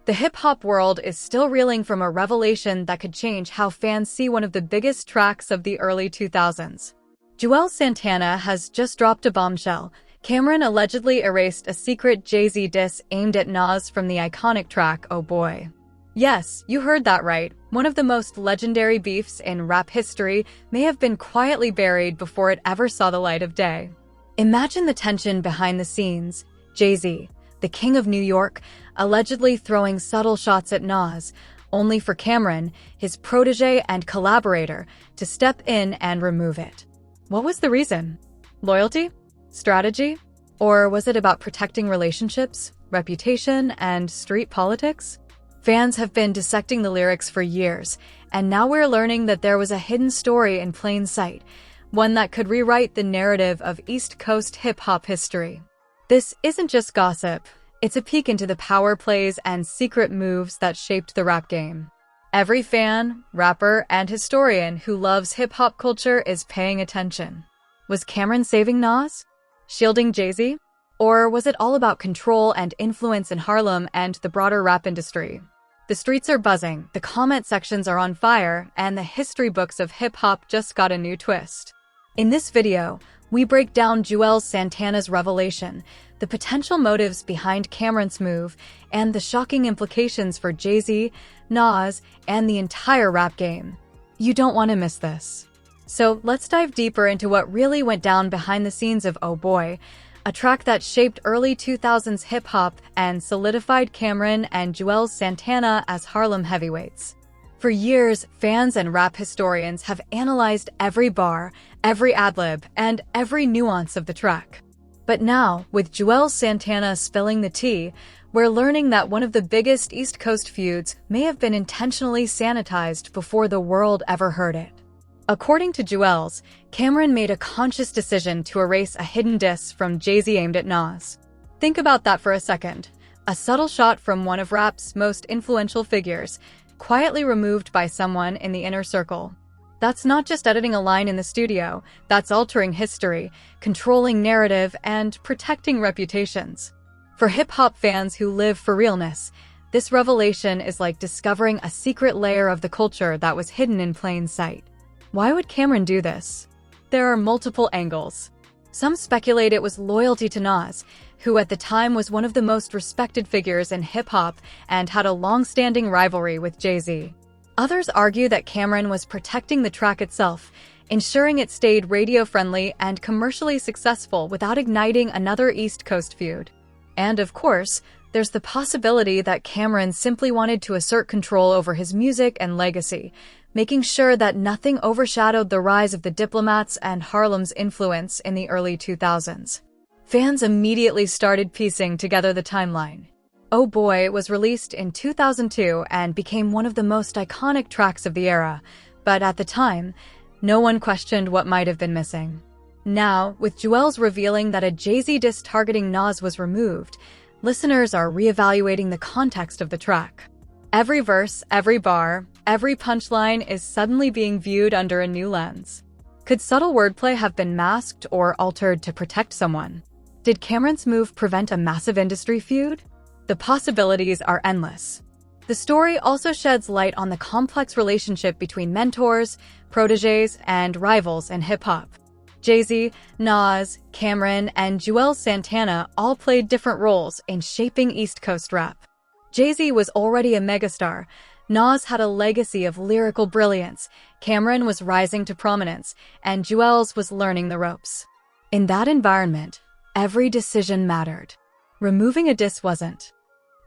The hip-hop world is still reeling from a revelation that could change how fans see one of the biggest tracks of the early 2000s. Juelz Santana has just dropped a bombshell. Cameron allegedly erased a secret Jay-Z diss aimed at Nas from the iconic track Oh Boy. Yes, you heard that right. One of the most legendary beefs in rap history may have been quietly buried before it ever saw the light of day. Imagine the tension behind the scenes. Jay-Z, the king of New York, allegedly throwing subtle shots at Nas, only for Cameron, his protege and collaborator, to step in and remove it. What was the reason? Loyalty? Strategy? Or was it about protecting relationships, reputation, and street politics? Fans have been dissecting the lyrics for years, and now we're learning that there was a hidden story in plain sight, one that could rewrite the narrative of East Coast hip-hop history. This isn't just gossip, it's a peek into the power plays and secret moves that shaped the rap game. Every fan, rapper, and historian who loves hip-hop culture is paying attention. Was Cameron saving Nas? Shielding Jay-Z? Or was it all about control and influence in Harlem and the broader rap industry? The streets are buzzing, the comment sections are on fire, and the history books of hip-hop just got a new twist. In this video, we break down Juelz Santana's revelation, the potential motives behind Cameron's move, and the shocking implications for Jay-Z, Nas, and the entire rap game. You don't want to miss this. So let's dive deeper into what really went down behind the scenes of Oh Boy, a track that shaped early 2000s hip-hop and solidified Cameron and Juelz Santana as Harlem heavyweights. For years, fans and rap historians have analyzed every bar, every ad-lib, and every nuance of the track. But now, with Juelz Santana spilling the tea, we're learning that one of the biggest East Coast feuds may have been intentionally sanitized before the world ever heard it. According to Juelz, Cameron made a conscious decision to erase a hidden diss from Jay-Z aimed at Nas. Think about that for a second. A subtle shot from one of rap's most influential figures, quietly removed by someone in the inner circle. That's not just editing a line in the studio, that's altering history, controlling narrative, and protecting reputations. For hip-hop fans who live for realness, this revelation is like discovering a secret layer of the culture that was hidden in plain sight. Why would Cameron do this? There are multiple angles. Some speculate it was loyalty to Nas, who at the time was one of the most respected figures in hip-hop and had a long-standing rivalry with Jay-Z. Others argue that Cameron was protecting the track itself, ensuring it stayed radio-friendly and commercially successful without igniting another East Coast feud. And of course, there's the possibility that Cameron simply wanted to assert control over his music and legacy, making sure that nothing overshadowed the rise of the Diplomats and Harlem's influence in the early 2000s. Fans immediately started piecing together the timeline. Oh Boy was released in 2002 and became one of the most iconic tracks of the era, but at the time, no one questioned what might have been missing. Now, with Juelz revealing that a Jay-Z diss targeting Nas was removed, listeners are reevaluating the context of the track. Every verse, every bar, every punchline is suddenly being viewed under a new lens. Could subtle wordplay have been masked or altered to protect someone? Did Cameron's move prevent a massive industry feud? The possibilities are endless. The story also sheds light on the complex relationship between mentors, protégés, and rivals in hip-hop. Jay-Z, Nas, Cameron, and Juelz Santana all played different roles in shaping East Coast rap. Jay-Z was already a megastar. Nas had a legacy of lyrical brilliance, Cameron was rising to prominence, and Juelz was learning the ropes. In that environment, every decision mattered. Removing a diss wasn't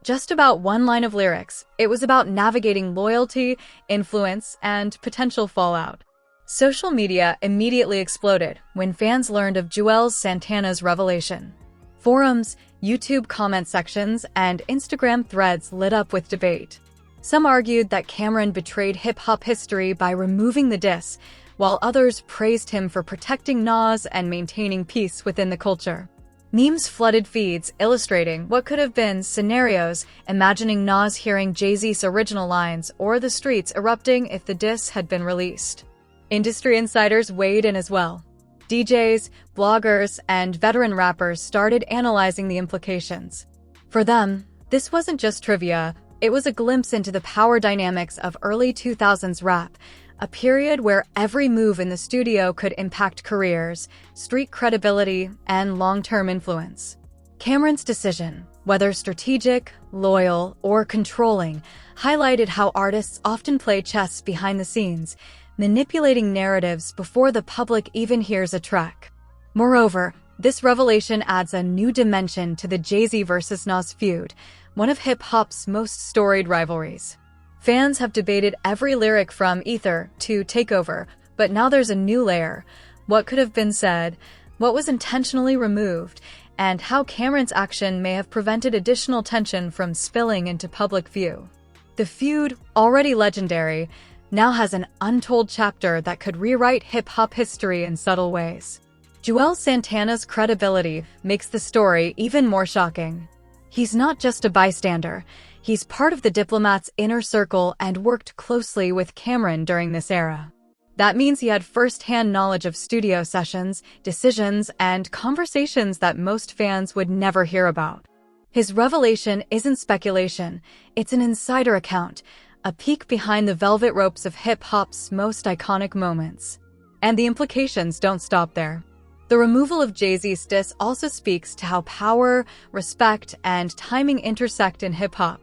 just about one line of lyrics, it was about navigating loyalty, influence, and potential fallout. Social media immediately exploded when fans learned of Juelz Santana's revelation. Forums, YouTube comment sections, and Instagram threads lit up with debate. Some argued that Cameron betrayed hip-hop history by removing the diss, while others praised him for protecting Nas and maintaining peace within the culture. Memes flooded feeds illustrating what could have been scenarios, imagining Nas hearing Jay-Z's original lines or the streets erupting if the diss had been released. Industry insiders weighed in as well. DJs, bloggers, and veteran rappers started analyzing the implications. For them, this wasn't just trivia, It was a glimpse into the power dynamics of early 2000s rap, a period where every move in the studio could impact careers, street credibility, and long-term influence. Cameron's decision, whether strategic, loyal, or controlling, highlighted how artists often play chess behind the scenes, manipulating narratives before the public even hears a track. Moreover, this revelation adds a new dimension to the Jay-Z versus Nas feud, one of hip-hop's most storied rivalries. Fans have debated every lyric from Ether to Takeover, but now there's a new layer. What could have been said, what was intentionally removed, and how Cameron's action may have prevented additional tension from spilling into public view. The feud, already legendary, now has an untold chapter that could rewrite hip-hop history in subtle ways. Juelz Santana's credibility makes the story even more shocking. He's not just a bystander, he's part of the diplomat's inner circle and worked closely with Cameron during this era. That means he had first-hand knowledge of studio sessions, decisions, and conversations that most fans would never hear about. His revelation isn't speculation, it's an insider account, a peek behind the velvet ropes of hip-hop's most iconic moments. And the implications don't stop there. The removal of Jay-Z's diss also speaks to how power, respect, and timing intersect in hip-hop.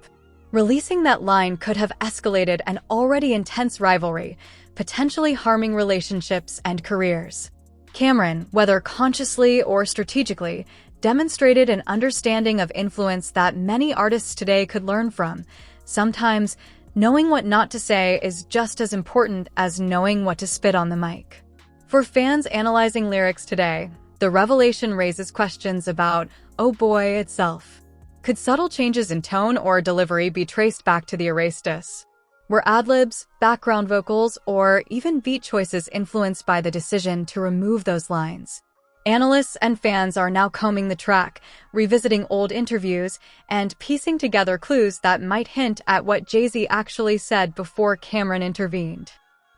Releasing that line could have escalated an already intense rivalry, potentially harming relationships and careers. Cameron, whether consciously or strategically, demonstrated an understanding of influence that many artists today could learn from. Sometimes, knowing what not to say is just as important as knowing what to spit on the mic. For fans analyzing lyrics today, the revelation raises questions about "Oh Boy" itself. Could subtle changes in tone or delivery be traced back to the erased diss? Were ad-libs, background vocals, or even beat choices influenced by the decision to remove those lines? Analysts and fans are now combing the track, revisiting old interviews, and piecing together clues that might hint at what Jay-Z actually said before Cameron intervened.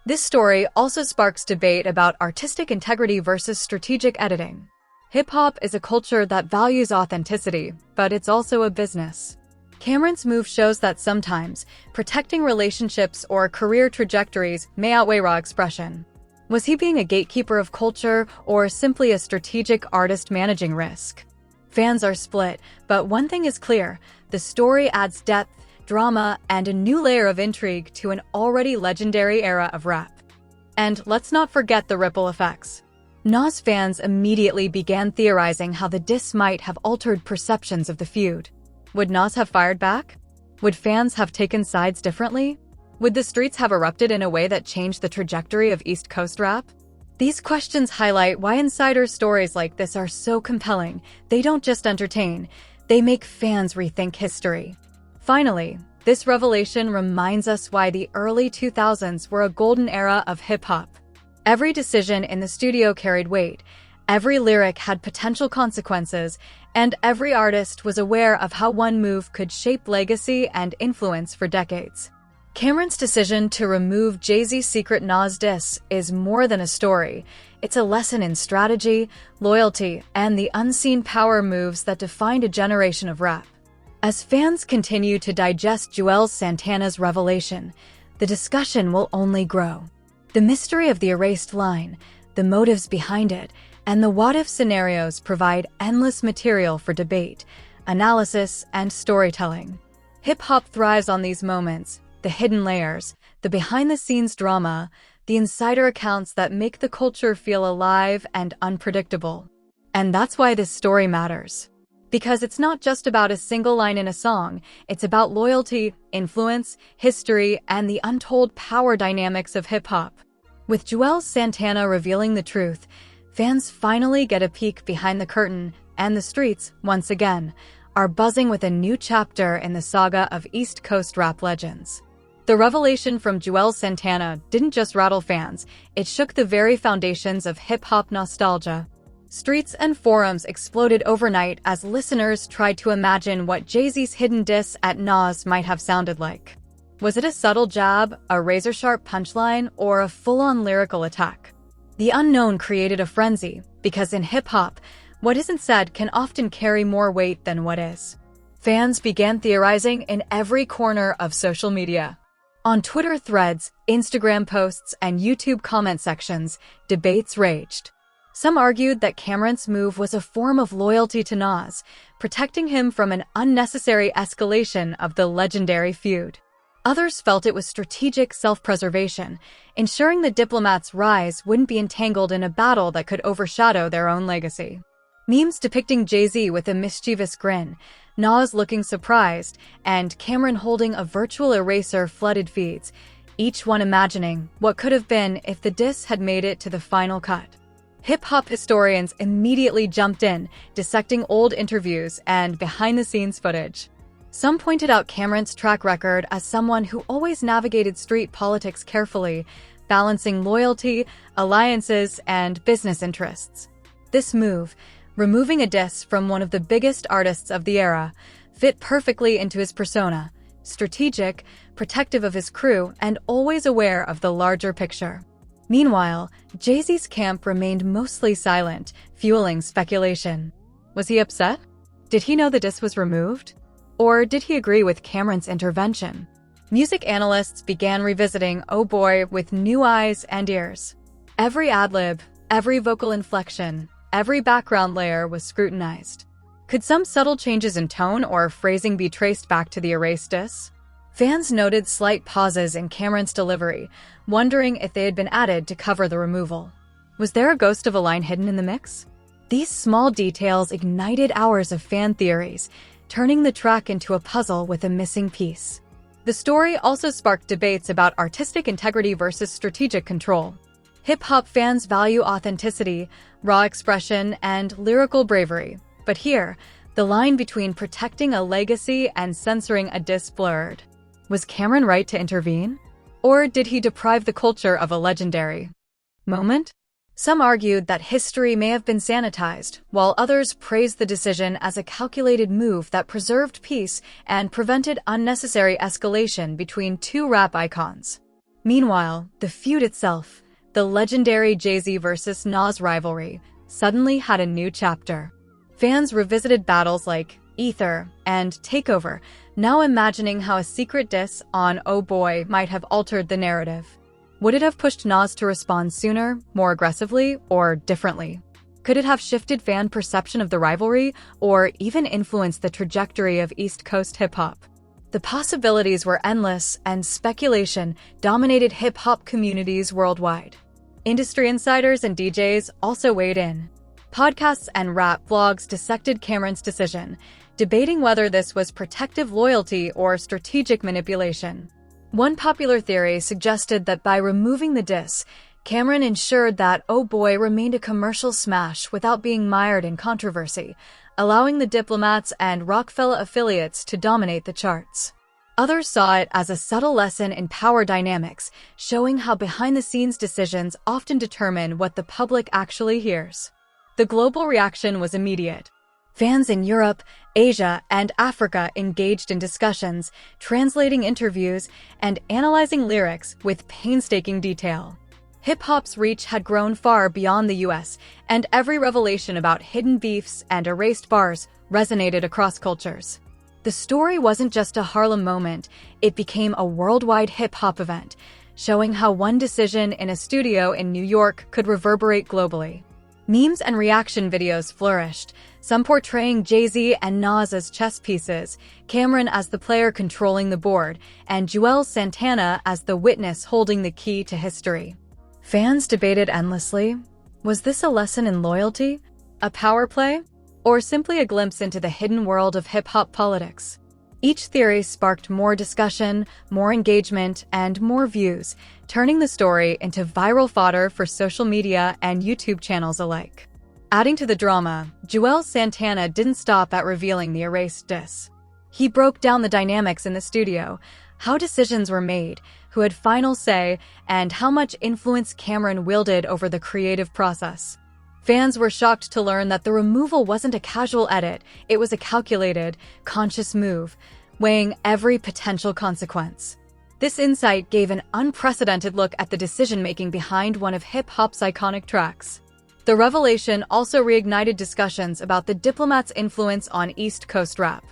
This story also sparks debate about artistic integrity versus strategic editing. Hip-hop is a culture that values authenticity, but it's also a business. Cameron's move shows that sometimes, protecting relationships or career trajectories may outweigh raw expression. Was he being a gatekeeper of culture or simply a strategic artist managing risk? Fans are split, but one thing is clear: the story adds depth, drama, and a new layer of intrigue to an already legendary era of rap. And let's not forget the ripple effects. Nas fans immediately began theorizing how the diss might have altered perceptions of the feud. Would Nas have fired back? Would fans have taken sides differently? Would the streets have erupted in a way that changed the trajectory of East Coast rap? These questions highlight why insider stories like this are so compelling. They don't just entertain, they make fans rethink history. Finally, this revelation reminds us why the early 2000s were a golden era of hip-hop. Every decision in the studio carried weight, every lyric had potential consequences, and every artist was aware of how one move could shape legacy and influence for decades. Cameron's decision to remove Jay-Z's secret Nas diss is more than a story. It's a lesson in strategy, loyalty, and the unseen power moves that defined a generation of rap. As fans continue to digest Juelz Santana's revelation, the discussion will only grow. The mystery of the erased line, the motives behind it, and the what-if scenarios provide endless material for debate, analysis, and storytelling. Hip-hop thrives on these moments, the hidden layers, the behind-the-scenes drama, the insider accounts that make the culture feel alive and unpredictable. And that's why this story matters. Because it's not just about a single line in a song, it's about loyalty, influence, history, and the untold power dynamics of hip-hop. With Juelz Santana revealing the truth, fans finally get a peek behind the curtain, and the streets, once again, are buzzing with a new chapter in the saga of East Coast rap legends. The revelation from Juelz Santana didn't just rattle fans, it shook the very foundations of hip-hop nostalgia. Streets and forums exploded overnight as listeners tried to imagine what Jay-Z's hidden diss at Nas might have sounded like. Was it a subtle jab, a razor-sharp punchline, or a full-on lyrical attack? The unknown created a frenzy, because in hip-hop, what isn't said can often carry more weight than what is. Fans began theorizing in every corner of social media. On Twitter threads, Instagram posts, and YouTube comment sections, debates raged. Some argued that Cameron's move was a form of loyalty to Nas, protecting him from an unnecessary escalation of the legendary feud. Others felt it was strategic self-preservation, ensuring the diplomats' rise wouldn't be entangled in a battle that could overshadow their own legacy. Memes depicting Jay-Z with a mischievous grin, Nas looking surprised, and Cameron holding a virtual eraser flooded feeds, each one imagining what could have been if the diss had made it to the final cut. Hip-hop historians immediately jumped in, dissecting old interviews and behind-the-scenes footage. Some pointed out Cameron's track record as someone who always navigated street politics carefully, balancing loyalty, alliances, and business interests. This move, removing a diss from one of the biggest artists of the era, fit perfectly into his persona: strategic, protective of his crew, and always aware of the larger picture. Meanwhile, Jay-Z's camp remained mostly silent, fueling speculation. Was he upset? Did he know the diss was removed? Or did he agree with Cameron's intervention? Music analysts began revisiting Oh Boy with new eyes and ears. Every ad-lib, every vocal inflection, every background layer was scrutinized. Could some subtle changes in tone or phrasing be traced back to the erased diss? Fans noted slight pauses in Cameron's delivery, wondering if they had been added to cover the removal. Was there a ghost of a line hidden in the mix? These small details ignited hours of fan theories, turning the track into a puzzle with a missing piece. The story also sparked debates about artistic integrity versus strategic control. Hip-hop fans value authenticity, raw expression, and lyrical bravery. But here, the line between protecting a legacy and censoring a diss blurred. Was Cameron right to intervene? Or did he deprive the culture of a legendary moment? Some argued that history may have been sanitized, while others praised the decision as a calculated move that preserved peace and prevented unnecessary escalation between two rap icons. Meanwhile, the feud itself, the legendary Jay-Z versus Nas rivalry, suddenly had a new chapter. Fans revisited battles like Ether and Takeover, now imagining how a secret diss on Oh Boy might have altered the narrative. Would it have pushed Nas to respond sooner, more aggressively, or differently? Could it have shifted fan perception of the rivalry, or even influenced the trajectory of East Coast hip-hop? The possibilities were endless, and speculation dominated hip-hop communities worldwide. Industry insiders and DJs also weighed in. Podcasts and rap blogs dissected Cameron's decision, debating whether this was protective loyalty or strategic manipulation. One popular theory suggested that by removing the diss, Cameron ensured that Oh Boy remained a commercial smash without being mired in controversy, allowing the Diplomats and Rockefeller affiliates to dominate the charts. Others saw it as a subtle lesson in power dynamics, showing how behind-the-scenes decisions often determine what the public actually hears. The global reaction was immediate. Fans in Europe, Asia, and Africa engaged in discussions, translating interviews, and analyzing lyrics with painstaking detail. Hip-hop's reach had grown far beyond the US, and every revelation about hidden beefs and erased bars resonated across cultures. The story wasn't just a Harlem moment, it became a worldwide hip-hop event, showing how one decision in a studio in New York could reverberate globally. Memes and reaction videos flourished, some portraying Jay-Z and Nas as chess pieces, Cameron as the player controlling the board, and Juelz Santana as the witness holding the key to history. Fans debated endlessly. Was this a lesson in loyalty, a power play, or simply a glimpse into the hidden world of hip-hop politics? Each theory sparked more discussion, more engagement, and more views, turning the story into viral fodder for social media and YouTube channels alike. Adding to the drama, Juelz Santana didn't stop at revealing the erased diss. He broke down the dynamics in the studio, how decisions were made, who had final say, and how much influence Cameron wielded over the creative process. Fans were shocked to learn that the removal wasn't a casual edit, it was a calculated, conscious move, weighing every potential consequence. This insight gave an unprecedented look at the decision-making behind one of hip-hop's iconic tracks. The revelation also reignited discussions about the Diplomats' influence on East Coast rap.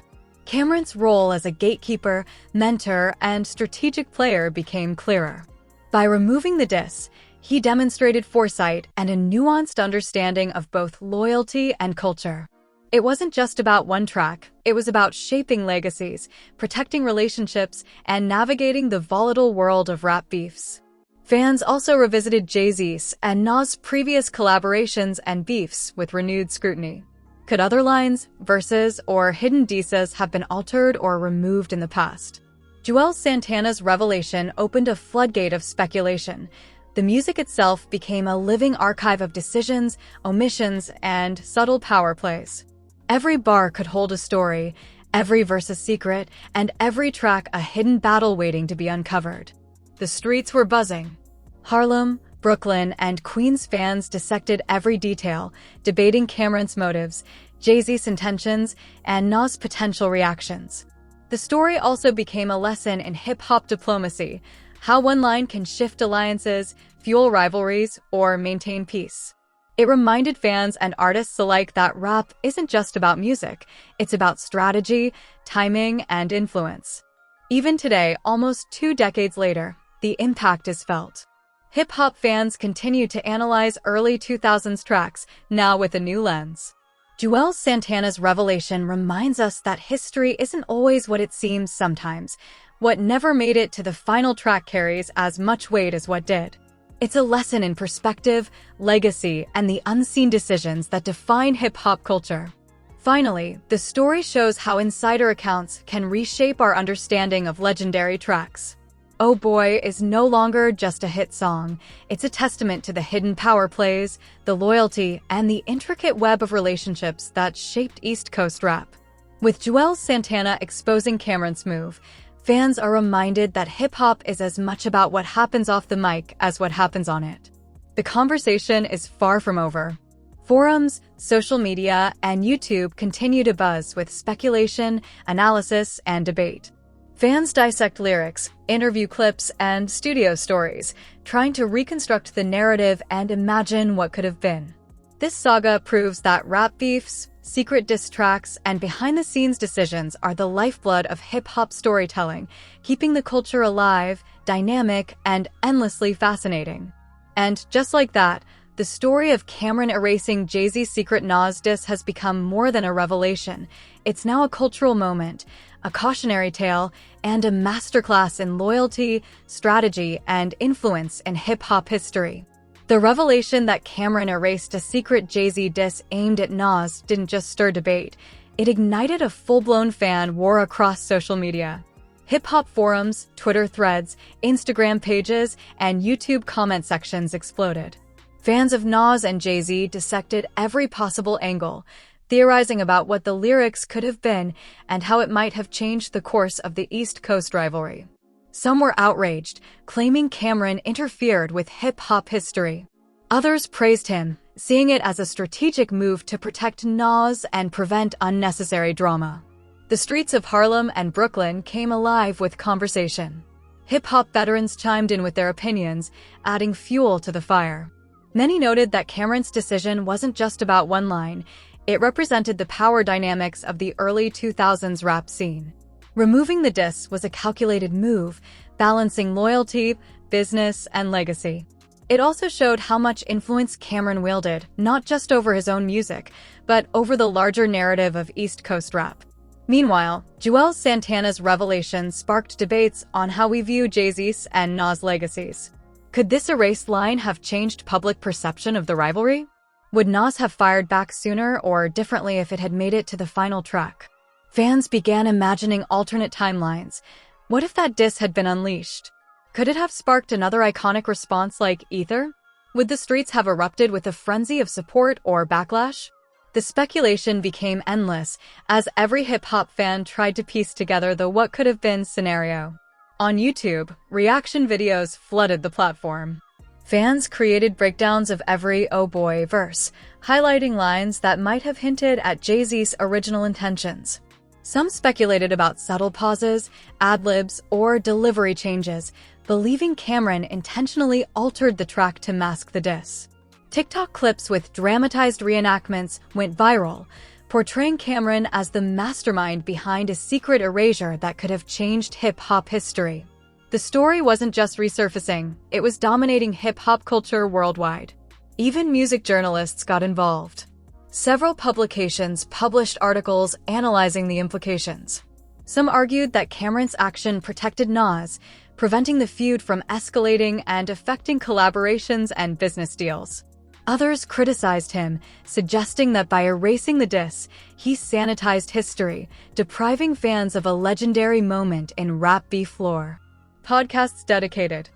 Cameron's role as a gatekeeper, mentor, and strategic player became clearer. By removing the diss, he demonstrated foresight and a nuanced understanding of both loyalty and culture. It wasn't just about one track, it was about shaping legacies, protecting relationships, and navigating the volatile world of rap beefs. Fans also revisited Jay-Z's and Nas' previous collaborations and beefs with renewed scrutiny. Could other lines, verses, or hidden disses have been altered or removed in the past? Juelz Santana's revelation opened a floodgate of speculation. The music itself became a living archive of decisions, omissions, and subtle power plays. Every bar could hold a story, every verse a secret, and every track a hidden battle waiting to be uncovered. The streets were buzzing. Harlem, Brooklyn, and Queens fans dissected every detail, debating Cameron's motives, Jay-Z's intentions, and Nas' potential reactions. The story also became a lesson in hip-hop diplomacy, how one line can shift alliances, fuel rivalries, or maintain peace. It reminded fans and artists alike that rap isn't just about music, it's about strategy, timing, and influence. Even today, almost 2 decades later, the impact is felt. Hip-hop fans continue to analyze early 2000s tracks, now with a new lens. Juelz Santana's revelation reminds us that history isn't always what it seems sometimes. What never made it to the final track carries as much weight as what did. It's a lesson in perspective, legacy, and the unseen decisions that define hip-hop culture. Finally, the story shows how insider accounts can reshape our understanding of legendary tracks. Oh Boy is no longer just a hit song. It's a testament to the hidden power plays, the loyalty, and the intricate web of relationships that shaped East Coast rap. With Juelz Santana exposing Cameron's move, fans are reminded that hip-hop is as much about what happens off the mic as what happens on it. The conversation is far from over. Forums, social media, and YouTube continue to buzz with speculation, analysis, and debate. Fans dissect lyrics, interview clips, and studio stories, trying to reconstruct the narrative and imagine what could have been. This saga proves that rap beefs, secret diss tracks, and behind-the-scenes decisions are the lifeblood of hip-hop storytelling, keeping the culture alive, dynamic, and endlessly fascinating. And just like that, the story of Cameron erasing Jay-Z's secret Nas diss has become more than a revelation. It's now a cultural moment, a cautionary tale, and a masterclass in loyalty, strategy, and influence in hip-hop history. The revelation that Cameron erased a secret Jay-Z diss aimed at Nas didn't just stir debate, it ignited a full-blown fan war across social media. Hip-hop forums, Twitter threads, Instagram pages, and YouTube comment sections exploded. Fans of Nas and Jay-Z dissected every possible angle, theorizing about what the lyrics could have been and how it might have changed the course of the East Coast rivalry. Some were outraged, claiming Cameron interfered with hip-hop history. Others praised him, seeing it as a strategic move to protect Nas and prevent unnecessary drama. The streets of Harlem and Brooklyn came alive with conversation. Hip-hop veterans chimed in with their opinions, adding fuel to the fire. Many noted that Cameron's decision wasn't just about one line, it represented the power dynamics of the early 2000s rap scene. Removing the diss was a calculated move, balancing loyalty, business, and legacy. It also showed how much influence Cameron wielded, not just over his own music, but over the larger narrative of East Coast rap. Meanwhile, Juelz Santana's revelation sparked debates on how we view Jay-Z's and Nas' legacies. Could this erased line have changed public perception of the rivalry? Would Nas have fired back sooner or differently if it had made it to the final track? Fans began imagining alternate timelines. What if that diss had been unleashed? Could it have sparked another iconic response like Ether? Would the streets have erupted with a frenzy of support or backlash? The speculation became endless as every hip-hop fan tried to piece together the what could have been scenario. On YouTube, reaction videos flooded the platform. Fans created breakdowns of every "Oh Boy" verse, highlighting lines that might have hinted at Jay-Z's original intentions. Some speculated about subtle pauses, ad-libs, or delivery changes, believing Cameron intentionally altered the track to mask the diss. TikTok clips with dramatized reenactments went viral, portraying Cameron as the mastermind behind a secret erasure that could have changed hip-hop history. The story wasn't just resurfacing, it was dominating hip-hop culture worldwide. Even music journalists got involved. Several publications published articles analyzing the implications. Some argued that Cameron's action protected Nas, preventing the feud from escalating and affecting collaborations and business deals. Others criticized him, suggesting that by erasing the diss, he sanitized history, depriving fans of a legendary moment in rap beef lore. Podcasts dedicated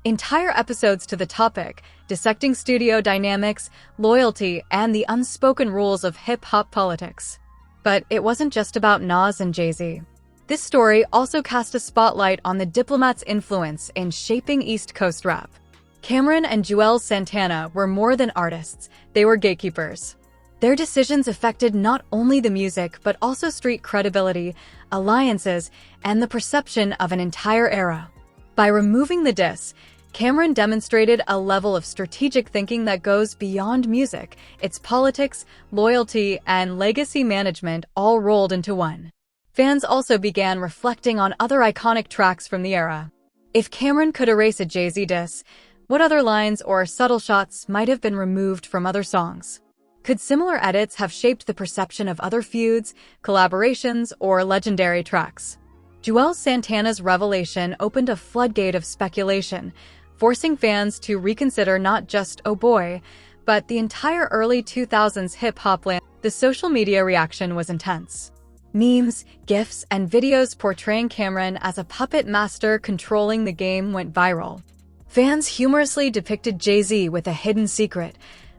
entire episodes to the topic, dissecting studio dynamics, loyalty, and the unspoken rules of hip-hop politics. But it wasn't just about Nas and Jay-Z. This story also cast a spotlight on the Diplomat's influence in shaping East Coast rap. Cameron and Juelz Santana were more than artists, they were gatekeepers. Their decisions affected not only the music but also street credibility, alliances, and the perception of an entire era. By removing the diss, Cameron demonstrated a level of strategic thinking that goes beyond music. Its politics, loyalty, and legacy management all rolled into one. Fans also began reflecting on other iconic tracks from the era. If Cameron could erase a Jay-Z diss, what other lines or subtle shots might have been removed from other songs? Could similar edits have shaped the perception of other feuds, collaborations, or legendary tracks? Juelz Santana's revelation opened a floodgate of speculation, forcing fans to reconsider not just Oh Boy, but the entire early 2000s hip-hop land. The social media reaction was intense. Memes, GIFs, and videos portraying Cameron as a puppet master controlling the game went viral. Fans humorously depicted Jay-Z with a hidden secret,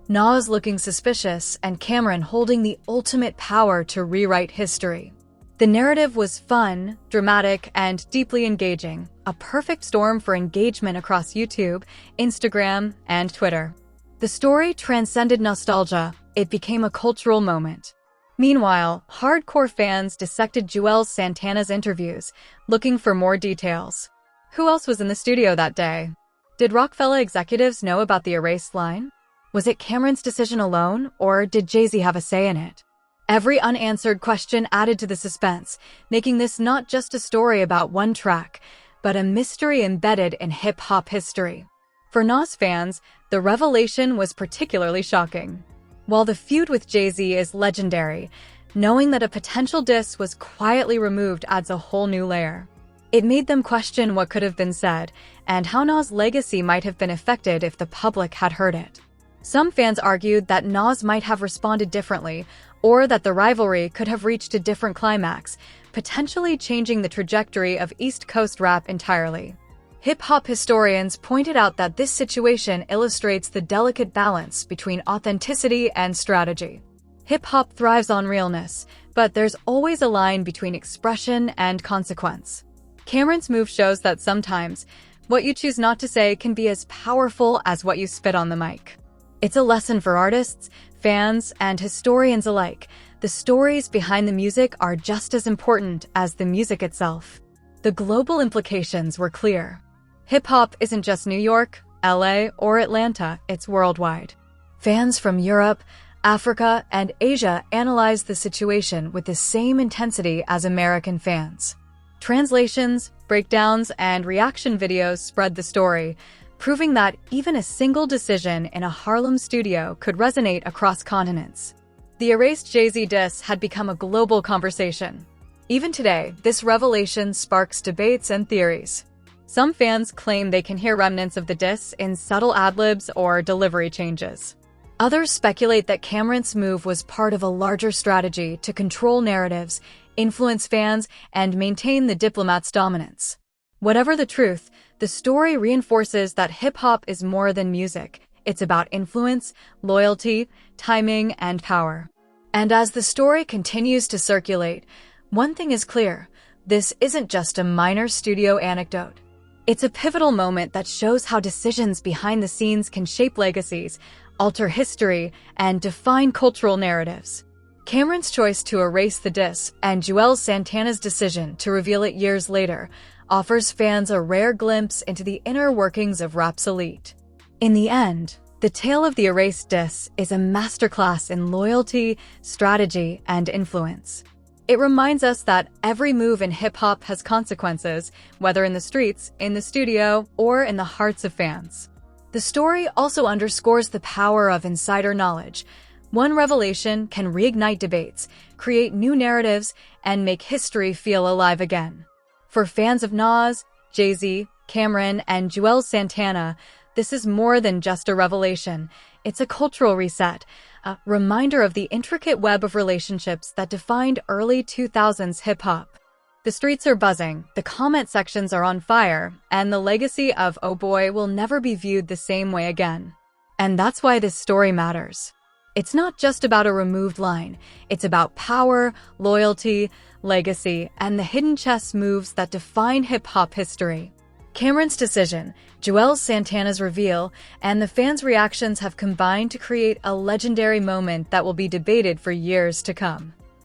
Nas looking suspicious, and Cameron holding the ultimate power to rewrite history. The narrative was fun, dramatic, and deeply engaging, a perfect storm for engagement across YouTube, Instagram, and Twitter. The story transcended nostalgia, it became a cultural moment. Meanwhile, hardcore fans dissected Juelz Santana's interviews, looking for more details. Who else was in the studio that day? Did Rockefeller executives know about the erased line? Was it Cameron's decision alone, or did Jay-Z have a say in it? Every unanswered question added to the suspense, making this not just a story about one track, but a mystery embedded in hip-hop history. For Nas fans, the revelation was particularly shocking. While the feud with Jay-Z is legendary, knowing that a potential diss was quietly removed adds a whole new layer. It made them question what could have been said, and how Nas' legacy might have been affected if the public had heard it. Some fans argued that Nas might have responded differently, or that the rivalry could have reached a different climax, potentially changing the trajectory of East Coast rap entirely. Hip-hop historians pointed out that this situation illustrates the delicate balance between authenticity and strategy. Hip-hop thrives on realness, but there's always a line between expression and consequence. Cameron's move shows that sometimes, what you choose not to say can be as powerful as what you spit on the mic. It's a lesson for artists, fans, and historians alike. The stories behind the music are just as important as the music itself. The global implications were clear. Hip-hop isn't just New York, LA, or Atlanta, it's worldwide. Fans from Europe, Africa, and Asia analyzed the situation with the same intensity as American fans. Translations, breakdowns, and reaction videos spread the story, proving that even a single decision in a Harlem studio could resonate across continents. The erased Jay-Z diss had become a global conversation. Even today, this revelation sparks debates and theories. Some fans claim they can hear remnants of the diss in subtle ad-libs or delivery changes. Others speculate that Cameron's move was part of a larger strategy to control narratives, influence fans, and maintain the Diplomat's dominance. Whatever the truth, the story reinforces that hip-hop is more than music. It's about influence, loyalty, timing, and power. And as the story continues to circulate, one thing is clear: this isn't just a minor studio anecdote. It's a pivotal moment that shows how decisions behind the scenes can shape legacies, alter history, and define cultural narratives. Cameron's choice to erase the diss and Juelz Santana's decision to reveal it years later offers fans a rare glimpse into the inner workings of rap's elite. In the end, The tale of the erased discs is a masterclass in loyalty, strategy, and influence. It reminds us that every move in hip-hop has consequences, whether in the streets, in the studio, or in the hearts of fans. The story also underscores the power of insider knowledge. One revelation can reignite debates, create new narratives, and make history feel alive again. For fans of Nas, Jay-Z, Cameron, and Juelz Santana, this is more than just a revelation. It's a cultural reset, a reminder of the intricate web of relationships that defined early 2000s hip-hop. The streets are buzzing, the comment sections are on fire, and the legacy of Oh Boy will never be viewed the same way again. And that's why this story matters. It's not just about a removed line. It's about power, loyalty, legacy, and the hidden chess moves that define hip-hop history. Cameron's decision, Juelz Santana's reveal, and the fans' reactions have combined to create a legendary moment that will be debated for years to come.